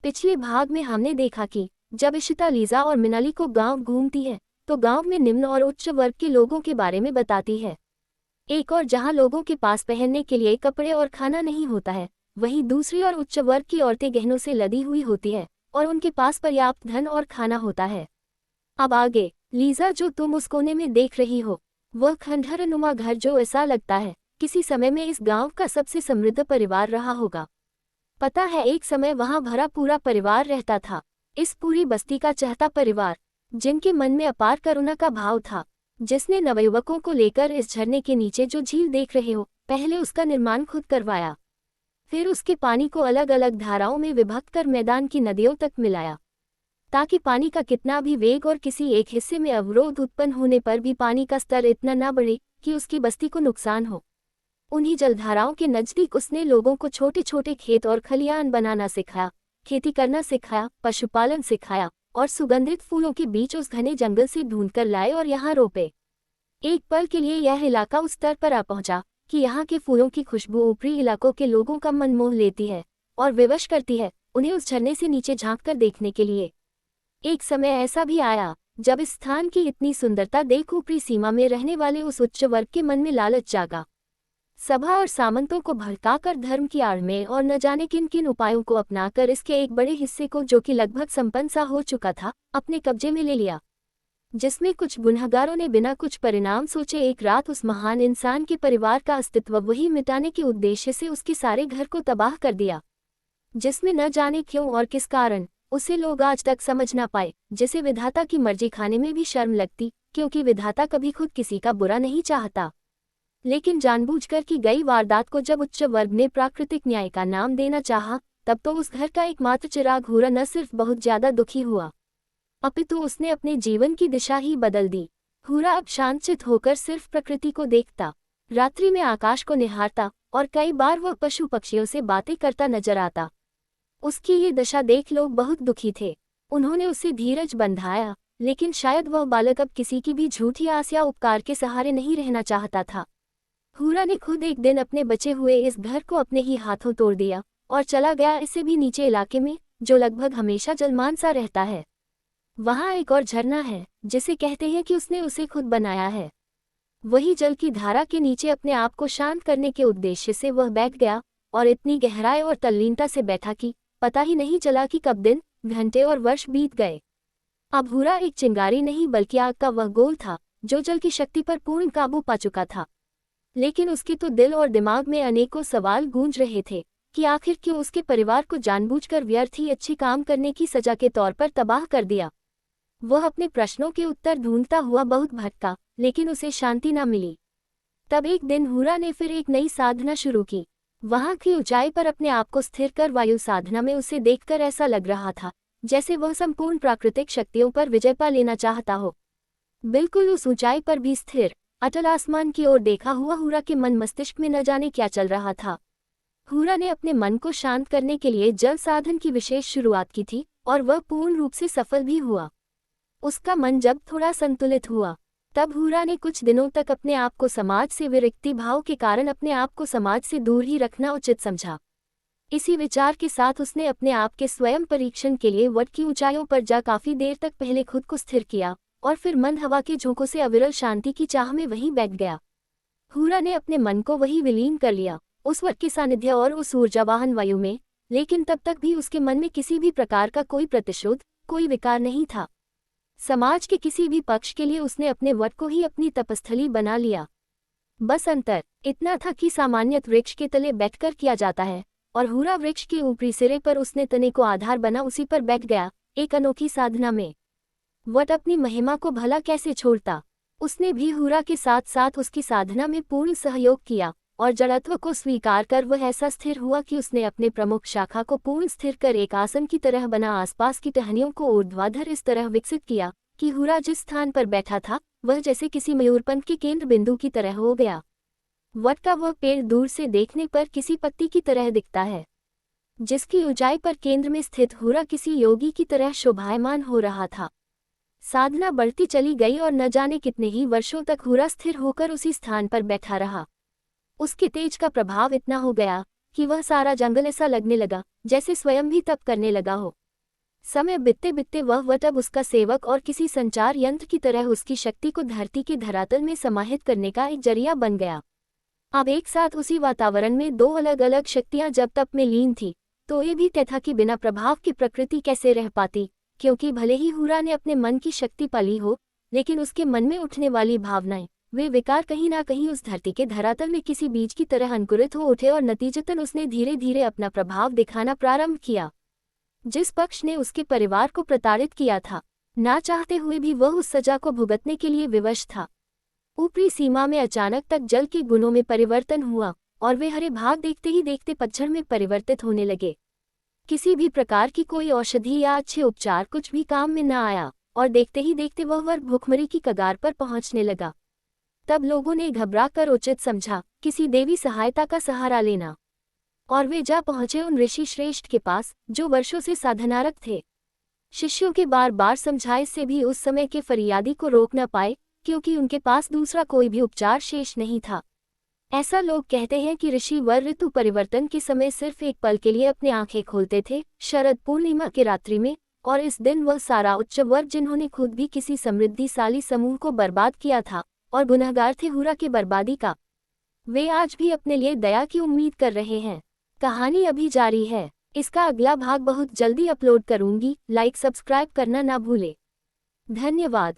पिछले भाग में हमने देखा कि जब इशिता लीजा और मिनाली को गांव घूमती है तो गांव में निम्न और उच्च वर्ग के लोगों के बारे में बताती है। एक और जहां लोगों के पास पहनने के लिए कपड़े और खाना नहीं होता है, वहीं दूसरी और उच्च वर्ग की औरतें गहनों से लदी हुई होती है और उनके पास पर्याप्त धन और खाना होता है। अब आगे, लीजा जो तुम उस कोने में देख रही हो, वह खंडहरनुमा घर जो ऐसा लगता है किसी समय में इस गांव का सबसे समृद्ध परिवार रहा होगा। पता है, एक समय वहां भरा पूरा परिवार रहता था। इस पूरी बस्ती का चहता परिवार, जिनके मन में अपार करुणा का भाव था, जिसने नवयुवकों को लेकर इस झरने के नीचे जो झील देख रहे हो, पहले उसका निर्माण खुद करवाया, फिर उसके पानी को अलग अलग धाराओं में विभक्त कर मैदान की नदियों तक मिलाया, ताकि पानी का कितना भी वेग और किसी एक हिस्से में अवरोध उत्पन्न होने पर भी पानी का स्तर इतना न बढ़े कि उसकी बस्ती को नुकसान हो। उन्हीं जलधाराओं के नजदीक उसने लोगों को छोटे छोटे खेत और खलियान बनाना सिखाया, खेती करना सिखाया, पशुपालन सिखाया और सुगंधित फूलों के बीच उस घने जंगल से ढूंढकर लाए और यहाँ रोपे। एक पल के लिए यह इलाका उस स्तर पर आ पहुंचा कि यहाँ के फूलों की खुशबू ऊपरी इलाकों के लोगों का मन मोह लेती है और विवश करती है उन्हें उस झरने से नीचे झांक कर देखने के लिए। एक समय ऐसा भी आया जब इस स्थान की इतनी सुंदरता देख ऊपरी सीमा में रहने वाले उस उच्च वर्ग के मन में लालच जागा। सभा और सामंतों को भड़काकर धर्म की आड़ में और न जाने किन किन उपायों को अपनाकर इसके एक बड़े हिस्से को, जो कि लगभग संपन्न सा हो चुका था, अपने कब्जे में ले लिया। जिसमें कुछ गुनहगारों ने बिना कुछ परिणाम सोचे एक रात उस महान इंसान के परिवार का अस्तित्व वही मिटाने के उद्देश्य से उसके सारे घर को तबाह कर दिया, जिसमें न जाने क्यों और किस कारण उसे लोग आज तक समझ ना पाए, जिसे विधाता की मर्जी खाने में भी शर्म लगती, क्योंकि विधाता कभी खुद किसी का बुरा नहीं चाहता। लेकिन जानबूझकर की गई वारदात को जब उच्च वर्ग ने प्राकृतिक न्याय का नाम देना चाहा, तब तो उस घर का एकमात्र चिराग हूरा न सिर्फ बहुत ज्यादा दुखी हुआ, अपितु उसने अपने जीवन की दिशा ही बदल दी। हूरा अब शांतचित्त होकर सिर्फ प्रकृति को देखता, रात्रि में आकाश को निहारता और कई बार वह पशु पक्षियों से बातें करता नजर आता। उसकी ये दशा देख लोग बहुत दुखी थे। उन्होंने उसे धीरज बंधाया, लेकिन शायद वह बालक अब किसी की भी झूठी आस या उपकार के सहारे नहीं रहना चाहता था। हूरा ने खुद एक दिन अपने बचे हुए इस घर को अपने ही हाथों तोड़ दिया और चला गया इससे भी नीचे इलाके में, जो लगभग हमेशा जलमान सा रहता है। वहाँ एक और झरना है जिसे कहते हैं कि उसने उसे खुद बनाया है। वही जल की धारा के नीचे अपने आप को शांत करने के उद्देश्य से वह बैठ गया और इतनी गहराई और तल्लीनता से बैठा कि पता ही नहीं चला कि कब दिन, घंटे और वर्ष बीत गए। अब हूरा एक चिंगारी नहीं बल्कि आग का वह गोल था जो जल की शक्ति पर पूर्ण काबू पा चुका था। लेकिन उसके तो दिल और दिमाग में अनेकों सवाल गूंज रहे थे कि आखिर क्यों उसके परिवार को जानबूझकर व्यर्थ ही अच्छे काम करने की सजा के तौर पर तबाह कर दिया। वह अपने प्रश्नों के उत्तर ढूंढता हुआ बहुत भटका, लेकिन उसे शांति न मिली। तब एक दिन हूरा ने फिर एक नई साधना शुरू की। वहां की ऊंचाई पर अपने आप को स्थिर कर वायु साधना में उसे देखकर ऐसा लग रहा था जैसे वह संपूर्ण प्राकृतिक शक्तियों पर विजय पा लेना चाहता हो। बिल्कुल उस ऊंचाई पर भी स्थिर अटल आसमान की ओर देखा हुआ हूरा के मन मस्तिष्क में न जाने क्या चल रहा था। हूरा ने अपने मन को शांत करने के लिए जल साधन की विशेष शुरुआत की थी और वह पूर्ण रूप से सफल भी हुआ। उसका मन जब थोड़ा संतुलित हुआ, तब हूरा ने कुछ दिनों तक अपने आप को समाज से विरक्ति भाव के कारण अपने आप को समाज से दूर ही रखना उचित समझा। इसी विचार के साथ उसने अपने आप के स्वयं परीक्षण के लिए वट की ऊंचाइयों पर जा काफी देर तक पहले खुद को स्थिर किया और फिर मंद हवा के झोंकों से अविरल शांति की चाह में वहीं बैठ गया। हूरा ने अपने मन को वही विलीन कर लिया, उस वट के सानिध्य और उस ऊर्जावाहन वायु में, लेकिन तब तक भी उसके मन में किसी भी प्रकार का कोई प्रतिशोध, कोई विकार नहीं था। समाज के किसी भी पक्ष के लिए उसने अपने वट को ही अपनी तपस्थली बना लिया। बस अंतर इतना था कि सामान्य वृक्ष के तले बैठकर किया जाता है और हूरा वृक्ष के ऊपरी सिरे पर उसने तने को आधार बना उसी पर बैठ गया, एक अनोखी साधना में। वट अपनी महिमा को भला कैसे छोड़ता। उसने भी हूरा के साथ साथ उसकी साधना में पूर्ण सहयोग किया और जड़त्व को स्वीकार कर वह ऐसा स्थिर हुआ कि उसने अपने प्रमुख शाखा को पूर्ण स्थिर कर एक आसन की तरह बना आसपास की टहनियों को ऊर्ध्वाधर इस तरह विकसित किया कि हूरा जिस स्थान पर बैठा था वह जैसे किसी मयूरपंख के केंद्र बिंदु की तरह हो गया। वट का वह पेड़ दूर से देखने पर किसी पत्ती की तरह दिखता है, जिसकी ऊंचाई पर केंद्र में स्थित हूरा किसी योगी की तरह शोभायमान हो रहा था। साधना बढ़ती चली गई और न जाने कितने ही वर्षों तक हूरा स्थिर होकर उसी स्थान पर बैठा रहा। उसके तेज का प्रभाव इतना हो गया कि वह सारा जंगल ऐसा लगने लगा जैसे स्वयं भी तप करने लगा हो। समय बीतते बीतते वह तब उसका सेवक और किसी संचार यंत्र की तरह उसकी शक्ति को धरती के धरातल में समाहित करने का एक जरिया बन गया। अब एक साथ उसी वातावरण में दो अलग अलग शक्तियां जब तप में लीन थी, तो ये भी तय था कि बिना प्रभाव की प्रकृति कैसे रह पाती, क्योंकि भले ही हुरा ने अपने मन की शक्ति पाली हो, लेकिन उसके मन में उठने वाली भावनाएं, वे विकार कहीं ना कहीं उस धरती के धरातल में किसी बीज की तरह अंकुरित हो उठे और नतीजतन उसने धीरे धीरे अपना प्रभाव दिखाना प्रारंभ किया। जिस पक्ष ने उसके परिवार को प्रताड़ित किया था, ना चाहते हुए भी वह उस सजा को भुगतने के लिए विवश था। ऊपरी सीमा में अचानक तक जल के गुणों में परिवर्तन हुआ और वे हरे भाग देखते ही देखते पतझड़ में परिवर्तित होने लगे। किसी भी प्रकार की कोई औषधि या अच्छे उपचार कुछ भी काम में न आया और देखते ही देखते वह वर्ग भुखमरी की कगार पर पहुंचने लगा। तब लोगों ने घबरा कर उचित समझा किसी देवी सहायता का सहारा लेना, और वे जा पहुंचे उन ऋषि श्रेष्ठ के पास जो वर्षों से साधनारत थे। शिष्यों के बार बार समझाए से भी उस समय के फरियादी को रोक न पाए, क्योंकि उनके पास दूसरा कोई भी उपचार शेष नहीं था। ऐसा लोग कहते हैं कि ऋषि वर ऋतु परिवर्तन के समय सिर्फ एक पल के लिए अपनी आंखें खोलते थे, शरद पूर्णिमा की रात्रि में, और इस दिन वह सारा उच्च वर्ग जिन्होंने खुद भी किसी समृद्धिशाली समूह को बर्बाद किया था और गुनहगार थे हुरा की बर्बादी का, वे आज भी अपने लिए दया की उम्मीद कर रहे हैं। कहानी अभी जारी है। इसका अगला भाग बहुत जल्दी अपलोड करूंगी। लाइक सब्सक्राइब करना ना भूले। धन्यवाद।